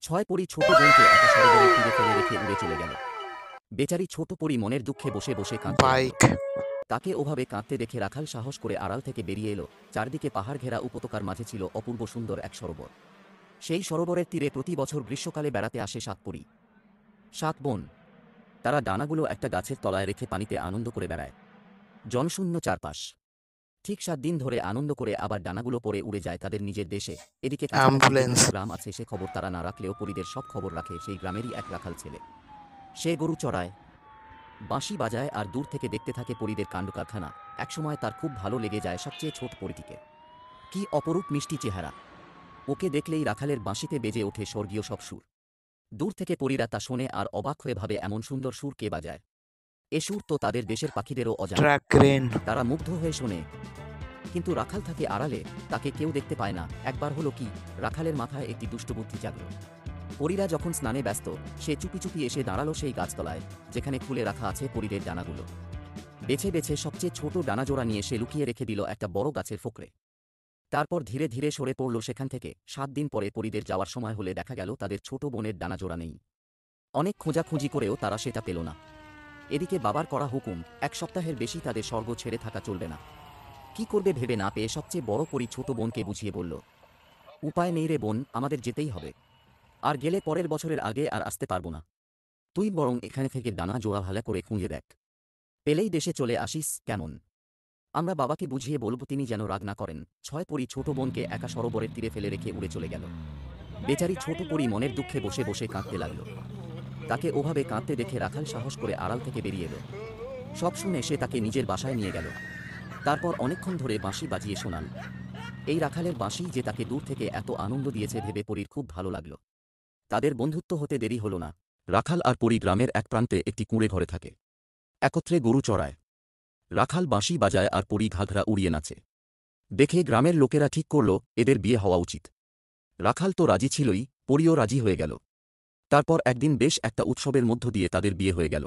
ছয় পরী ছোট বোনকে একটা সরোবরের তীরে ফেলে রেখে উড়ে চলে গেল। বেচারি ছোট পরী মনের দুঃখে বসে বসে কাঁদতে লাগল। বাইক। তাকে ওভাবে কাঁদতে দেখে রাখাল সাহস করে আড়াল থেকে বেরিয়ে এলো। চারদিকে পাহাড় ঘেরা উপত্যকার মাঝে ছিল অপূর্ব সুন্দর এক সরোবর। সেই সরোবরের তীরে প্রতি বছর গ্রীষ্মকালে বেড়াতে আসে 7 পরী, 7 বোন। তারা ডানাগুলো একটা গাছের তলায় রেখে পানিতে আনন্দ করে বেড়ায়। জনশূন্য চারপাশ। ঠিক 7 দিন ধরে আনন্দ করে আবার ডানাগুলো পরে উড়ে যায় তাদের নিজের দেশে। এদিকে কাছাকাছি যে অ্যাম্বুলেন্স। দুটো গ্রাম আছে সে খবর তারা না রাখলেও পরীদের সব খবর রাখে সেই গ্রামেরই এক রাখাল ছেলে। সে গরু চড়ায়, বাঁশি বাজায় আর দূর থেকে দেখতে থাকে পরীদের কাণ্ডকারখানা। একসময় তার খুব ভালো লেগে যায় সবচেয়ে ছোট পরীটিকে। কি অপরূপ মিষ্টি চেহারা! ওকে দেখলেই রাখালের বাঁশিতে বেজে ওঠে স্বর্গীয় সব সুর। দূর থেকে পরীরা তা শোনে আর অবাক হয়ে ভাবে এমন সুন্দর সুর কে বাজায়। এ সুর তো তাদের দেশের পাখিদেরও অজানা। Track crane. তারা মুগ্ধ হয়ে শোনে, কিন্তু রাখাল থাকে আড়ালে, তাকে কেউ দেখতে পায় না। একবার হলো কি, রাখালের মাথায় একটি দুষ্ট বুদ্ধি জাগল। পরীরা যখন স্নানে ব্যস্ত, সে চুপি চুপি এসে দাঁড়ালো সেই গাছতলায়, যেখানে খুলে রাখা আছে পরীদের ডানাগুলো। বেছে বেছে সবচেয়ে ছোট ডানাজোড়া নিয়ে সে লুকিয়ে রেখে দিল একটা বড় গাছের ফোকরে। তারপর ধীরে ধীরে সরে পড়ল সেখান থেকে। 7 দিন পরে পরীদের যাওয়ার সময় হলে দেখা গেল তাদের ছোট বোনের ডানাজোড়া নেই। অনেক খোঁজাখুঁজি করেও তারা সেটা পেল না। এদিকে বাবার করা হুকুম, 1 সপ্তাহের বেশি তাদের স্বর্গ ছেড়ে থাকা চলবে না। কি করবে ভেবে না পেয়ে সবচেয়ে বড় পরী ছোট বোনকে বুঝিয়ে বলল, উপায় নেই রে বোন, আমাদের যেতেই হবে। আর গেলে পরের বছরের আগে আর আসতে পারবো না। তুই বরং এখানে থেকে ডানা জোড়া ভালো করে খুঁজে দেখ। পেলেই দেশে চলে আসিস, কেমন? আমরা বাবাকে বুঝিয়ে বলব, তিনি যেন রাগ না করেন। 6 পরী ছোট বোনকে একা সরোবরের তীরে ফেলে রেখে উড়ে চলে গেল। বেচারি ছোট পরী মনের দুঃখে বসে বসে কাঁদতে লাগল। তাকে ওভাবে কাঁদতে দেখে রাখাল সাহস করে আড়াল থেকে বেরিয়ে এলো। সব শুনে সে তাকে নিজের বাসায় নিয়ে গেল। তারপর অনেকক্ষণ ধরে বাঁশি বাজিয়ে শোনাল। এই রাখালের বাঁশি যে তাকে দূর থেকে এত আনন্দ দিয়েছে ভেবে পরীর খুব ভালো লাগল। তাদের বন্ধুত্ব হতে দেরি হল না। রাখাল আর পরী গ্রামের এক প্রান্তে একটি কুঁড়ে ঘরে থাকে। একত্রে গরু চড়ায়। রাখাল বাঁশি বাজায় আর পরী ঘাঘরা উড়িয়ে নাচে। দেখে গ্রামের লোকেরা ঠিক করল এদের বিয়ে হওয়া উচিত। রাখাল তো রাজি ছিলই, পরীও রাজি হয়ে গেল। তারপর একদিন বেশ একটা উৎসবের মধ্য দিয়ে তাদের বিয়ে হয়ে গেল।